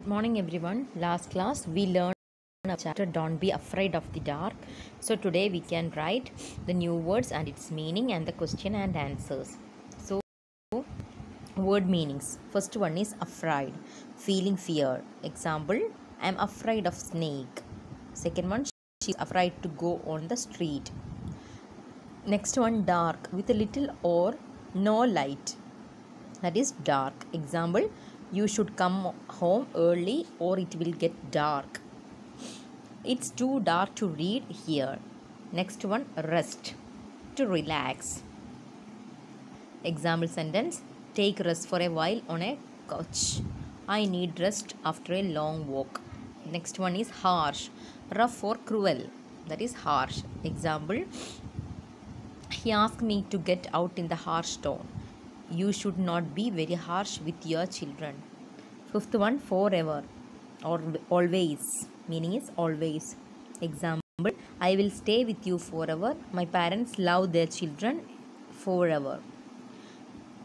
Morning everyone. Last class we learned a chapter Don't Be Afraid of the Dark. So today we can write the new words and its meaning and the question and answers. So word meanings. First one is afraid, feeling fear. Example, I am afraid of snake. Second one, she is afraid to go on the street. Next one, dark, with a little or no light. That is dark. Example, you should come home early or it will get dark. It's too dark to read here. Next one, rest, to relax. Example sentence, take rest for a while on a couch. I need rest after a long walk. Next one is harsh, rough or cruel. That is harsh. Example, he asked me to get out in the harsh tone. You should not be very harsh with your children. Fifth one, forever or always. Meaning is always. Example, I will stay with you forever. My parents love their children forever.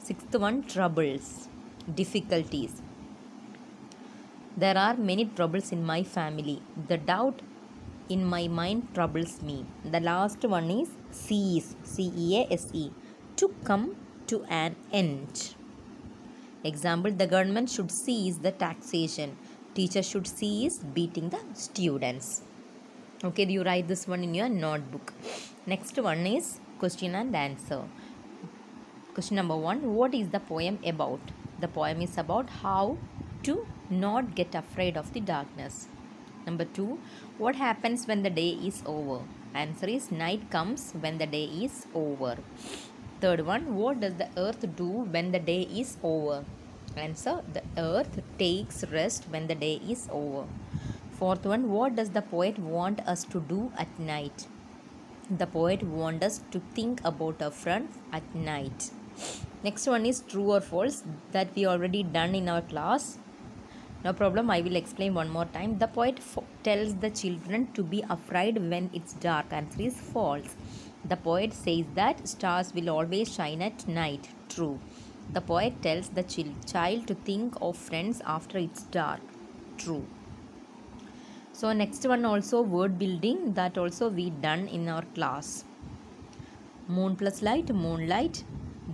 Sixth one, troubles, difficulties. There are many troubles in my family. The doubt in my mind troubles me. The last one is cease, cease, to come to an end. Example, the government should cease the taxation. Teacher should cease beating the students. Okay, you write this one in your notebook. Next one is question and answer. Question number 1, what is the poem about? The poem is about how to not get afraid of the darkness. Number 2, what happens when the day is over? Answer is night comes when the day is over. Third one, what does the earth do when the day is over? Answer, the earth takes rest when the day is over. Fourth one, what does the poet want us to do at night? The poet wants us to think about our friends at night. Next one is true or false, that we already done in our class. No problem, I will explain one more time. The poet tells the children to be afraid when it's dark. Answer is false. The poet says that stars will always shine at night. True. The poet tells the child to think of friends after it's dark. True. So next one also word building, that also we done in our class. Moon plus light, moonlight.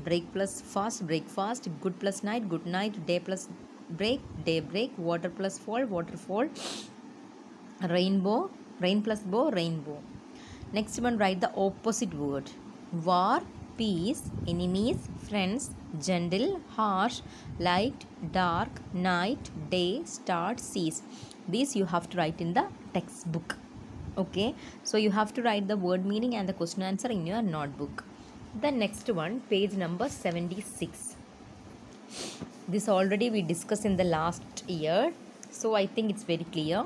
Break plus fast, breakfast. Good plus night, good night. Day plus break, day break. Water plus fall, waterfall. Rainbow, rain plus bow, rainbow. Next one, write the opposite word. War, peace, enemies, friends, gentle, harsh, light, dark, night, day, start, cease. These you have to write in the textbook. Okay, so you have to write the word meaning and the question answer in your notebook. The next one, page number 76. This already we discussed in the last year, so I think it's very clear.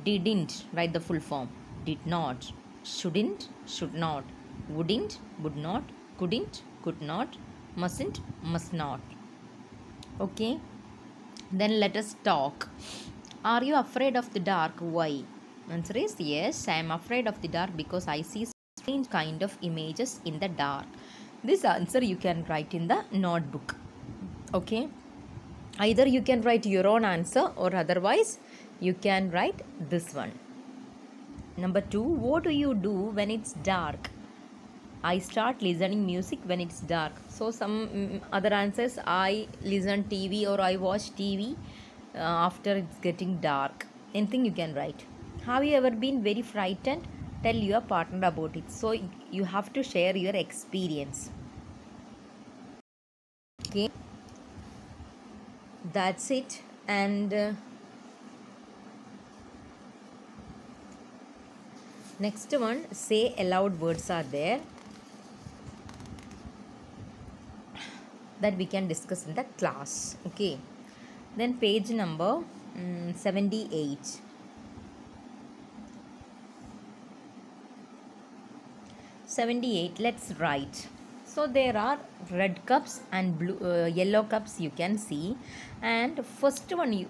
Didn't, write the full form. Did not, shouldn't, should not, wouldn't, would not, couldn't, could not, mustn't, must not. Okay, then let us talk. Are you afraid of the dark? Why? Answer is yes, I am afraid of the dark because I see strange kind of images in the dark. This answer you can write in the notebook. Okay, either you can write your own answer or otherwise you can write this one. Number 2, what do you do when it's dark? I start listening music when it's dark. So some other answers, I listen TV or I watch TV after it's getting dark. Anything you can write. Have you ever been very frightened? Tell your partner about it. So you have to share your experience. Okay, that's it. And next one, say aloud words are there that we can discuss in the class. Okay, then page number 78. 78, let's write. So there are red cups and blue yellow cups you can see, and first one you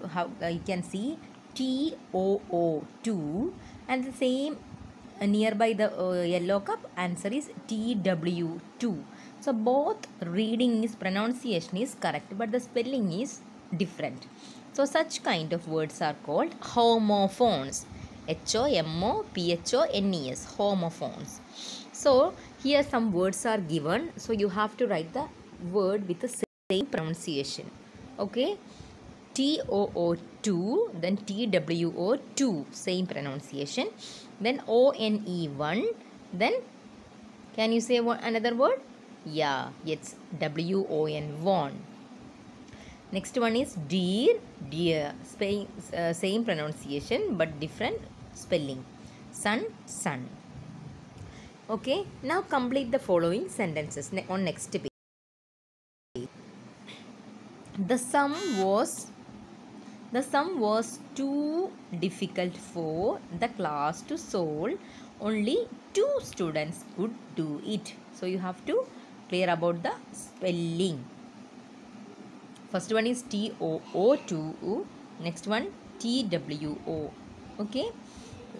can see TOO 2, and the same nearby the yellow cup answer is TW 2. So both reading is pronunciation is correct, but the spelling is different. So such kind of words are called homophones. Homophones, homophones. So here some words are given. So you have to write the word with the same pronunciation. Okay. TOO2, then TWO2, same pronunciation. Then ONE1, then can you say another word? Yeah, it's WON1. Next one is deer, deer, same pronunciation but different spelling. Sun, sun. Okay, now complete the following sentences on next page. The sum was too difficult for the class to solve. Only 2 students could do it. So you have to clear about the spelling. First one is TOO2. Next one TWO. Okay.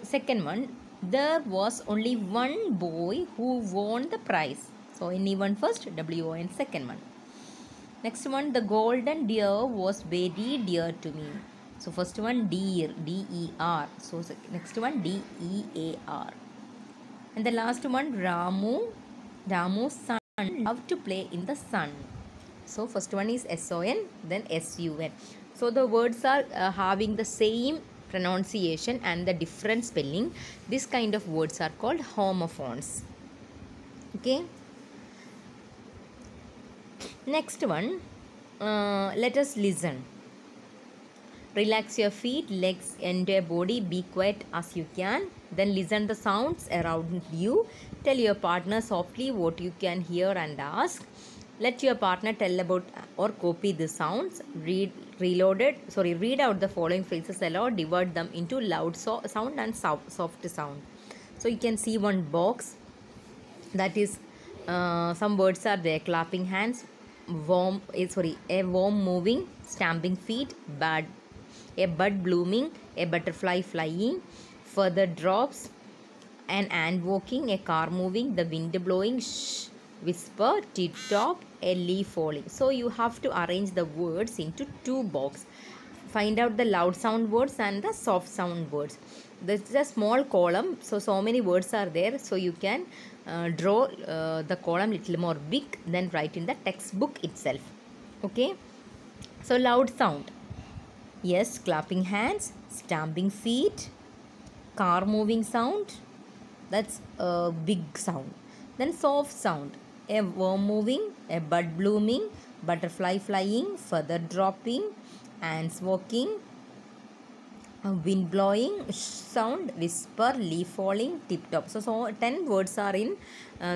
Second one, there was only one boy who won the prize. So anyone first, WON second one. Next one, the golden deer was very dear to me. So first one, deer, DER. So next one, DEAR. And the last one, Ramu's son loved to play in the sun. So first one is SON, then SUN. So the words are having the same pronunciation and the different spelling. This kind of words are called homophones. Okay. Next one, let us listen. Relax your feet, legs and your body. Be quiet as you can. Then listen the sounds around you. Tell your partner softly what you can hear and ask. Let your partner tell about or copy the sounds. Read out the following phrases aloud. Divide them into loud sound and soft sound. So you can see one box. That is, some words are there. Clapping hands, a worm moving, stamping feet, a bud blooming, a butterfly flying, further drops, an ant walking, a car moving, the wind blowing, shh, whisper, tip top, a leaf falling. So you have to arrange the words into 2 boxes. Find out the loud sound words and the soft sound words. This is a small column, so many words are there. So you can draw the column little more big, then write in the textbook itself. Okay. So loud sound. Yes, clapping hands, stamping feet, car moving sound. That's a big sound. Then soft sound. A worm moving, a bud blooming, butterfly flying, feather dropping, ants walking, wind blowing, sound, whisper, leaf falling, tip top. So 10 words are in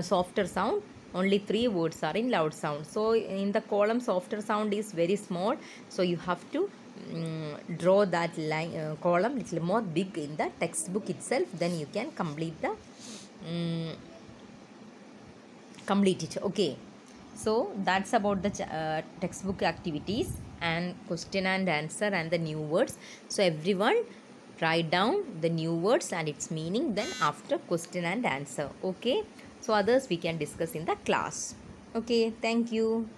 softer sound. Only 3 words are in loud sound. So in the column, softer sound is very small. So you have to draw that line column little more big in the textbook itself. Then you can complete it. Okay. So that's about the textbook activities and question and answer and the new words. So everyone write down the new words and its meaning, then after question and answer. Okay. So others we can discuss in the class. Okay. Thank you.